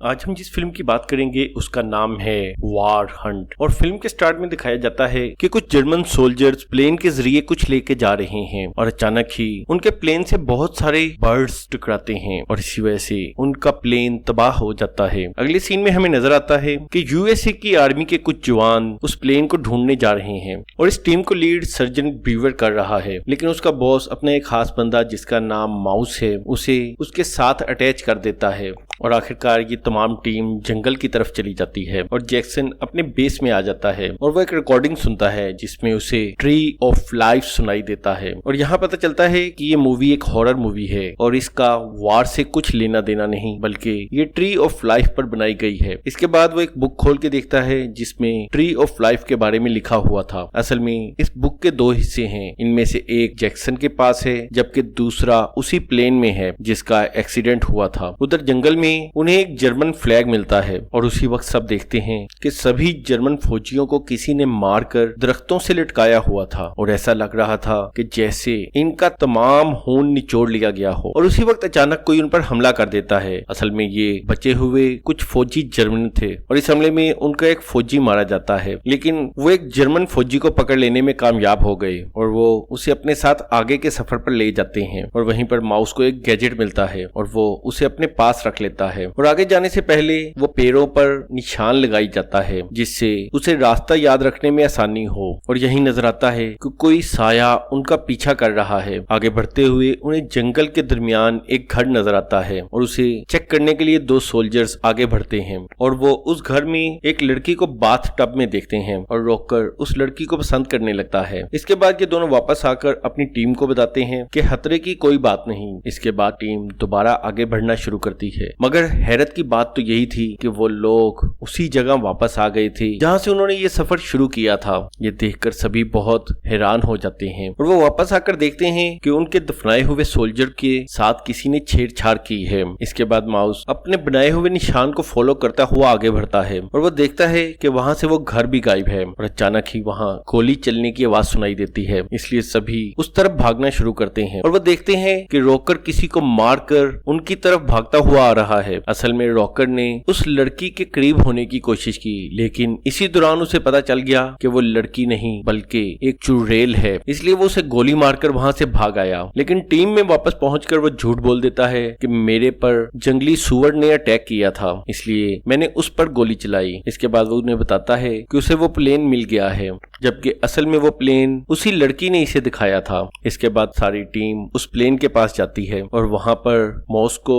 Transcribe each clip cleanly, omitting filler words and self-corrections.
आज हम जिस फिल्म की बात करेंगे उसका नाम है वार हंट। और फिल्म के स्टार्ट में दिखाया जाता है कि कुछ जर्मन सोल्जर्स प्लेन के जरिए कुछ लेके जा रहे हैं और अचानक ही उनके प्लेन से बहुत सारे बर्ड्स टकराते हैं और इसी वजह से उनका प्लेन तबाह हो जाता है। अगले सीन में हमें नजर आता है कि यूएसए की आर्मी के कुछ जवान उस प्लेन को ढूंढने जा रहे हैं और इस टीम को लीड सर्जन ब्रीवर कर रहा है, लेकिन उसका बॉस अपना एक खास बंदा जिसका नाम माउस है उसे उसके साथ अटैच कर देता है और आखिरकार ये तमाम टीम जंगल की तरफ चली जाती है और जैक्सन अपने बेस में आ जाता है और वो एक रिकॉर्डिंग सुनता है जिसमें उसे ट्री ऑफ लाइफ सुनाई देता है। और यहाँ पता चलता है कि ये मूवी एक हॉरर मूवी है और इसका वार से कुछ लेना देना नहीं बल्कि ये ट्री ऑफ लाइफ पर बनाई गई है। इसके बाद वो एक बुक खोल के देखता है जिसमें ट्री ऑफ लाइफ के बारे में लिखा हुआ था। असल में इस बुक के दो हिस्से हैं, इनमें से एक जैक्सन के पास है जबकि दूसरा उसी प्लेन में है जिसका एक्सीडेंट हुआ था। उधर जंगल में उन्हें एक जर्मन फ्लैग मिलता है और उसी वक्त सब देखते हैं कि सभी जर्मन फौजियों को किसी ने मारकर दरख्तों से लटकाया हुआ था और ऐसा लग रहा था कि जैसे इनका तमाम खून निचोड़ लिया गया हो। और उसी वक्त अचानक कोई उन पर हमला कर देता है। असल में ये बचे हुए कुछ फौजी जर्मन थे और इस हमले में उनका एक फौजी मारा जाता है, लेकिन वो एक जर्मन फौजी को पकड़ लेने में कामयाब हो गए और वो उसे अपने साथ आगे के सफर पर ले जाते हैं। और वहीं पर माउस को एक गैजेट मिलता है और वो उसे अपने पास रख लेता है और आगे जाने से पहले वो पैरों पर निशान लगाई जाता है जिससे उसे रास्ता याद रखने में आसानी हो। और यही नजर आता है कि कोई साया उनका पीछा कर रहा है। आगे बढ़ते हुए उन्हें जंगल के दरमियान एक घर नजर आता है और उसे चेक करने के लिए दो सोल्जर्स आगे बढ़ते हैं और वो उस घर में एक लड़की को बाथ टब में देखते हैं और रोककर उस लड़की को पसंद करने लगता है। इसके बाद ये दोनों वापस आकर अपनी टीम को बताते हैं कि खतरे की कोई बात नहीं। इसके बाद टीम दोबारा आगे बढ़ना शुरू करती है, मगर हैरत की बात तो यही थी कि वो लोग उसी जगह वापस आ गए थे जहां से उन्होंने ये सफर शुरू किया था। ये देखकर सभी बहुत हैरान हो जाते हैं और वो वापस आकर देखते हैं कि उनके दफनाए हुए सोल्जर के साथ किसी ने छेड़छाड़ की है। इसके बाद माउस अपने बनाए हुए निशान को फॉलो करता हुआ आगे बढ़ता है और वो देखता है कि वहां से वो घर भी गायब है और अचानक ही वहां गोली चलने की आवाज सुनाई देती है, इसलिए सभी उस तरफ भागना शुरू करते हैं और वो देखते हैं कि रॉकर किसी को मारकर उनकी तरफ भागता हुआ आ रहा है। असल में रॉकर ने उस लड़की के करीब होने की कोशिश की, लेकिन इसी दौरान उसे पता चल गया कि वो लड़की नहीं बल्कि एक चुड़ैल है, इसलिए वो उसे गोली मारकर वहां से भाग आया। लेकिन टीम में वापस पहुंचकर वो झूठ बोल देता है कि मेरे पर जंगली सुअर ने अटैक किया था इसलिए मैंने उस पर गोली चलाई। इसके बाद वो उन्हें बताता है कि उसे वो प्लेन मिल गया है, जबकि असल में वो प्लेन उसी लड़की ने इसे दिखाया था। इसके बाद सारी टीम उस प्लेन के पास जाती है और वहां पर मॉस को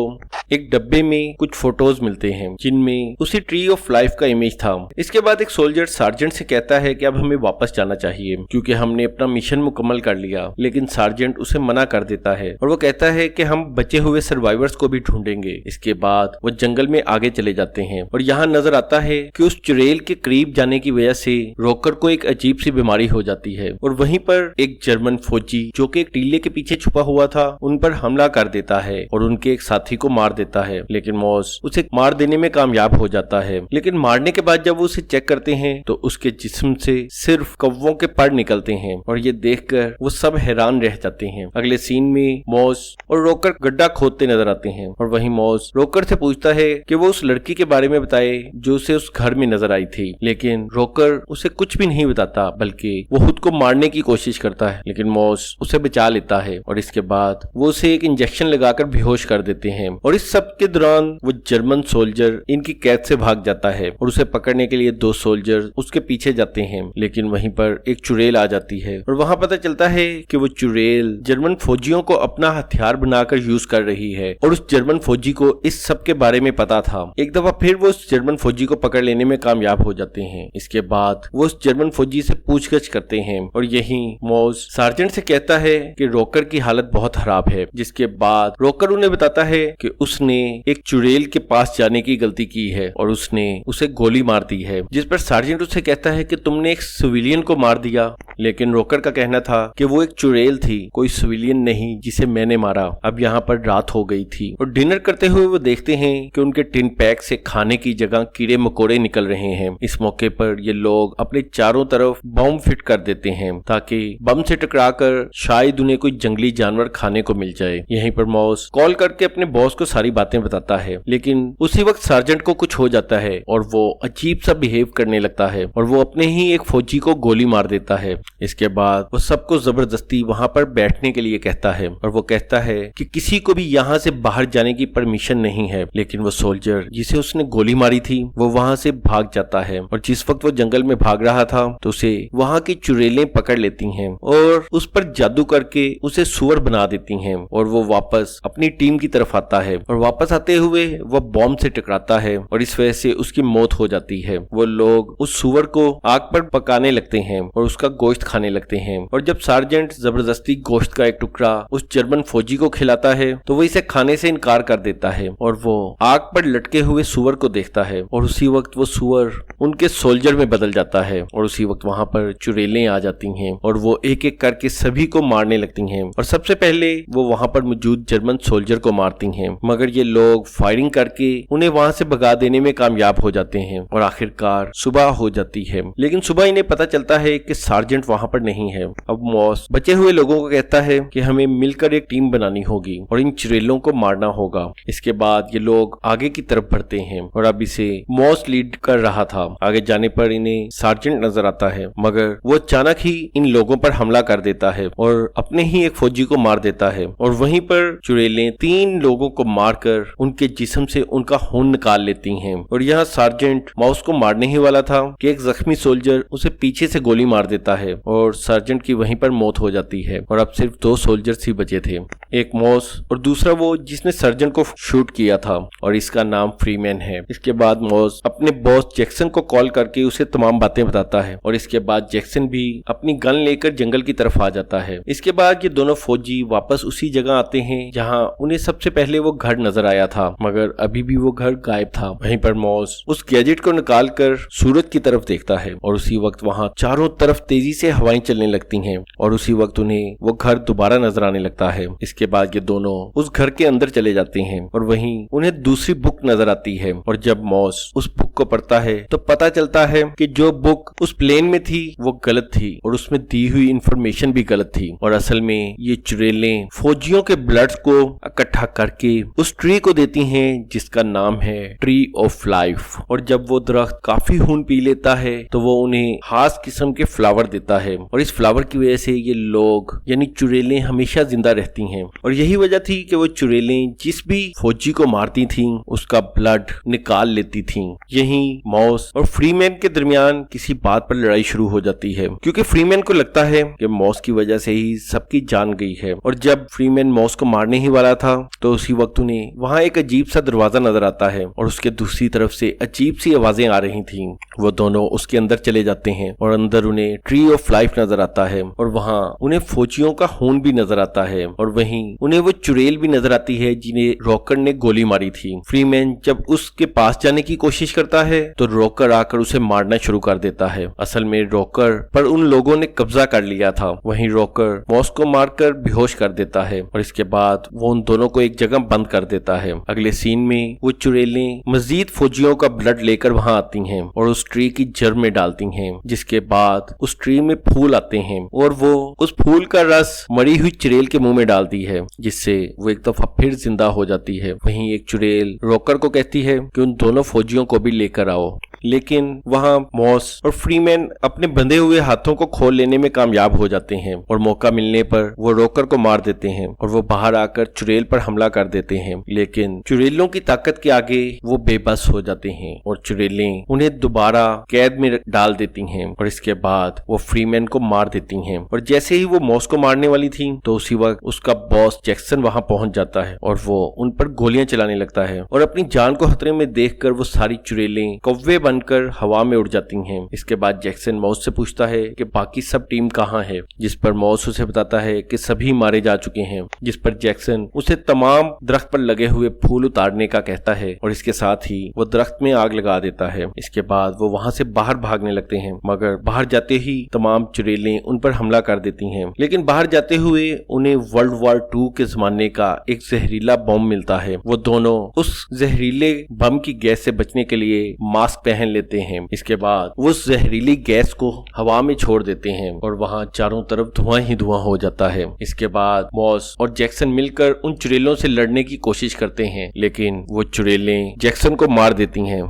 एक डब्बे में कुछ फोटोज मिलते हैं जिनमें उसी ट्री ऑफ लाइफ का इमेज था। इसके बाद एक सोल्जर सार्जेंट से कहता है कि अब हमें वापस जाना चाहिए क्योंकि हमने अपना मिशन मुकम्मल कर लिया, लेकिन सार्जेंट उसे मना कर देता है और वो कहता है कि हम बचे हुए सर्वाइवर्स को भी ढूंढेंगे। इसके बाद वो जंगल में आगे चले जाते हैं और यहाँ नजर आता है कि उस चुड़ैल के करीब जाने की वजह से रॉकर को एक अजीब सी बीमारी हो जाती है और वहीं पर एक जर्मन फौजी जो कि एक टीले के पीछे छुपा हुआ था उन पर हमला कर देता है और उनके एक साथी को मार देता है, लेकिन मॉस उसे मार देने में कामयाब हो जाता है। लेकिन मारने के बाद जब वो उसे चेक करते हैं तो उसके जिस्म से सिर्फ कौवों के पर निकलते हैं और ये देखकर वो सब हैरान रह जाते हैं। अगले सीन में मॉस और रॉकर गड्ढा खोदते नजर आते हैं और वहीं मॉस रॉकर से पूछता है कि वो उस लड़की के बारे में बताए जो उसे उस घर में नजर आई थी, लेकिन रॉकर उसे कुछ भी नहीं बताता बल्कि वो खुद को मारने की कोशिश करता है, लेकिन मॉस उसे बचा लेता है और इसके बाद वो उसे एक इंजेक्शन लगाकर बेहोश कर देते हैं। और इस सब के दौरान वो जर्मन सोल्जर इनकी कैद से भाग जाता है और उसे पकड़ने के लिए दो सोल्जर उसके पीछे जाते हैं, लेकिन वहीं पर एक चुड़ैल आ जाती है और वहां पता चलता है कि वो चुड़ैल जर्मन फौजियों को अपना हथियार बनाकर यूज कर रही है और उस जर्मन फौजी को इस सब के बारे में पता था। एक दफा फिर वो उस जर्मन फौजी को पकड़ लेने में कामयाब हो जाते हैं। इसके बाद वो उस जर्मन फौजी से पूछगछ करते हैं और यही मॉस सार्जेंट से कहता है कि रॉकर की हालत बहुत खराब है, जिसके बाद रॉकर उन्हें बताता है कि उसने एक चुड़ैल के पास जाने की गलती की है और उसने उसे गोली मार दी है, जिस पर सार्जेंट उसे कहता है कि तुमने एक सिविलियन को मार दिया। लेकिन रॉकर का कहना था कि वो एक चुड़ैल थी, कोई सिविलियन नहीं जिसे मैंने मारा। अब यहाँ पर रात हो गई थी और डिनर करते हुए वो देखते हैं कि उनके टिन पैक से खाने की जगह कीड़े मकोड़े निकल रहे हैं। इस मौके पर ये लोग अपने चारों तरफ बम फिट कर देते हैं ताकि बम से टकराकर शायद उन्हें कोई जंगली जानवर खाने को मिल जाए। यहीं पर मॉस कॉल करके अपने बॉस को सारी बातें बताता है, लेकिन उसी वक्त सार्जेंट को कुछ हो जाता है और वो अजीब सा बिहेव करने लगता है और वो अपने ही एक फौजी को गोली मार देता है। इसके बाद वो सबको जबरदस्ती वहां पर बैठने के लिए कहता है और वो कहता है कि किसी को भी यहाँ से बाहर जाने की परमिशन नहीं है। लेकिन वो सोल्जर जिसे उसने गोली मारी थी वो वहां से भाग जाता है और जिस वक्त वो जंगल में भाग रहा था तो उसे वहां की चुड़ैलें पकड़ लेती हैं और उस पर जादू करके उसे सुअर बना देती हैं और वो वापस अपनी टीम की तरफ आता है और वापस आते हुए वो बॉम्ब से टकराता है और इस वजह से उसकी मौत हो जाती है। वो लोग उस सुअर को आग पर पकाने लगते हैं और उसका गोश्त खाने लगते हैं और जब सार्जेंट जबरदस्ती गोश्त का एक टुकड़ा उस जर्मन फौजी को खिलाता है तो वो इसे खाने से इनकार कर देता है और वो आग पर लटके हुए सुअर को देखता है और उसी वक्त वो सुअर उनके सोल्जर में बदल जाता है और उसी वक्त वहां पर चुड़ैलें आ जाती हैं और वो एक एक करके सभी को मारने लगती हैं और सबसे पहले वो वहां पर मौजूद जर्मन सोल्जर को मारती हैं, मगर ये लोग फायरिंग करके उन्हें वहां से भगा देने में कामयाब हो जाते हैं और आखिरकार सुबह हो जाती है। लेकिन सुबह इन्हें पता चलता है कि सार्जेंट वहां पर नहीं है। अब मॉस बचे हुए लोगों को कहता है कि हमें मिलकर एक टीम बनानी होगी और इन चुड़ैलों को मारना होगा। इसके बाद ये लोग आगे की तरफ बढ़ते हैं और अब इसे मॉस लीड कर रहा था। आगे जाने पर इन्हें सार्जेंट नजर आता है, मगर वो अचानक ही इन लोगों पर हमला कर देता है और अपने ही एक फौजी को मार देता है और वहीं पर चुड़ैलें 3 लोगों को मारकर उनके जिस्म से उनका खून निकाल लेती हैं और यहाँ सार्जेंट मॉस को मारने ही वाला था कि एक जख्मी सोल्जर उसे पीछे से गोली मार देता है और सार्जेंट की वहीं पर मौत हो जाती है और अब सिर्फ 2 सोल्जर्स ही बचे थे, एक मॉस और दूसरा वो जिसने सर्जन को शूट किया था और इसका नाम फ्रीमैन है। इसके बाद मॉस अपने बॉस जैक्सन को कॉल करके उसे तमाम बातें बताता है और इसके बाद जैक्सन भी अपनी गन लेकर जंगल की तरफ आ जाता है। इसके बाद ये दोनों फौजी वापस उसी जगह आते हैं जहां उन्हें सबसे पहले वो घर नजर आया था, मगर अभी भी वो घर गायब था। वहीं पर मॉस उस गैजेट को निकाल कर सूरज की तरफ देखता है और उसी वक्त वहां चारों तरफ तेजी से हवाएं चलने लगती हैं और उसी वक्त उन्हें वो घर दोबारा नजर आने लगता है। इसके बाद ये दोनों उस घर के अंदर चले जाते हैं और वहीं उन्हें दूसरी बुक नजर आती है और जब मॉस उस बुक को पढ़ता है तो पता चलता है कि जो बुक उस प्लेन में थी वो गलत थी और उसमें दी हुई इंफॉर्मेशन भी गलत थी और असल में ये चुड़ैलें फौजियों के ब्लड को इकट्ठा करके उस ट्री को देती हैं जिसका नाम है ट्री ऑफ लाइफ और जब वो दरख्त काफी खून पी लेता है तो वो उन्हें खास किस्म के फ्लावर देता है और इस फ्लावर की वजह से ये लोग यानी चुड़ैलें हमेशा जिंदा रहती हैं और यही वजह थी कि वो चुड़ैलें जिस भी फौजी को मारती थीं उसका ब्लड निकाल लेती थीं। यहीं मॉस और फ्रीमैन के दरमियान किसी बात पर लड़ाई शुरू हो जाती है क्योंकि फ्रीमैन को लगता है कि मॉस की वजह से ही सबकी जान गई है और जब फ्रीमैन मॉस को मारने ही वाला था तो उसी वक्त उन्हें वहां एक अजीब सा दरवाजा नजर आता है और उसके दूसरी तरफ से अजीब सी आवाजें आ रही थी। वो दोनों उसके अंदर चले जाते हैं और अंदर उन्हें ट्री ऑफ लाइफ नजर आता है और वहां उन्हें फौजियों का खून भी नजर आता है और वहीं उन्हें वो चुड़ैल भी नजर आती है जिन्हें रॉकर ने गोली मारी थी। फ्रीमैन जब उसके पास जाने की कोशिश करता है तो रॉकर आकर उसे मारना शुरू कर देता है। असल में रॉकर पर उन लोगों ने कब्जा कर लिया था। वहीं रॉकर मॉस को मारकर बेहोश कर देता है और इसके बाद वो उन दोनों को एक जगह बंद कर देता है। अगले सीन में वो चुड़ैलें मजीद फौजियों का ब्लड लेकर वहां आती हैं और उस ट्री की जड़ में डालती हैं, जिसके बाद उस ट्री में फूल आते हैं और वो उस फूल का रस मरी हुई चुड़ैल के मुंह में डालती है जिससे वो एक दफा फिर जिंदा हो जाती है। वहीं एक चुड़ैल रॉकर को कहती है कि उन दोनों फौजियों को भी लेकर आओ, लेकिन वहां मॉस और फ्रीमैन अपने बंधे हुए हाथों को खोल लेने में कामयाब हो जाते हैं और मौका मिलने पर वो रॉकर को मार देते हैं और वो बाहर आकर चुड़ैल पर हमला कर देते हैं। लेकिन चुड़ैलों की ताकत के आगे वो बेबस हो जाते हैं और चुड़ैलें उन्हें दोबारा कैद में डाल देती हैं और इसके बाद वो फ्रीमैन को मार देती हैं और जैसे ही वो मॉस को मारने वाली थी तो उसी वक्त उसका बॉस जैक्सन वहां पहुंच जाता है और वो उन पर गोलियां चलाने लगता है और अपनी जान को खतरे में देखकर वो सारी चुड़ैलें कौवे बांधकर हवा में उड़ जाती हैं। इसके बाद जैक्सन मॉस से पूछता है कि बाकी सब टीम कहाँ है, जिस पर मॉस उसे बताता है कि सभी मारे जा चुके हैं, जिस पर जैक्सन उसे तमाम दरख्त पर लगे हुए फूल उतारने का कहता है और इसके साथ ही वो दरख्त में आग लगा देता है। इसके बाद वो वहाँ से बाहर भागने लगते हैं, मगर बाहर जाते ही तमाम चुड़ैलें उन पर हमला कर देती हैं। लेकिन बाहर जाते हुए उन्हें वर्ल्ड वॉर 2 के जमाने का एक जहरीला बम मिलता है। वो दोनों उस जहरीले बम की गैस से बचने के लिए मास्क पहन लेते हैं। इसके बाद वो उस जहरीली गैस को हवा में छोड़ देते हैं और वहाँ चारों तरफ धुआं ही धुआं हो जाता है। इसके बाद मॉस और जैक्सन मिलकर उन चुड़ैलों से लड़ने की कोशिश करते हैं, लेकिन वो चुड़ैलें जैक्सन को मार देती हैं।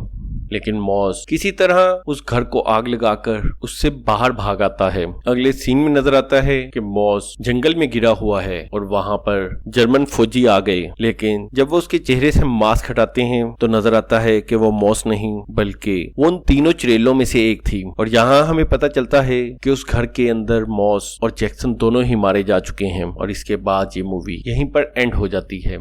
लेकिन मॉस किसी तरह उस घर को आग लगाकर उससे बाहर भाग आता है। अगले सीन में नजर आता है कि मॉस जंगल में गिरा हुआ है और वहां पर जर्मन फौजी आ गए, लेकिन जब वो उसके चेहरे से मास्क हटाते हैं तो नजर आता है कि वो मॉस नहीं बल्कि वो उन तीनों चुड़ैलों में से एक थी। और यहाँ हमें पता चलता है कि उस घर के अंदर मॉस और जैक्सन दोनों ही मारे जा चुके हैं और इसके बाद ये मूवी यहीं पर एंड हो जाती है।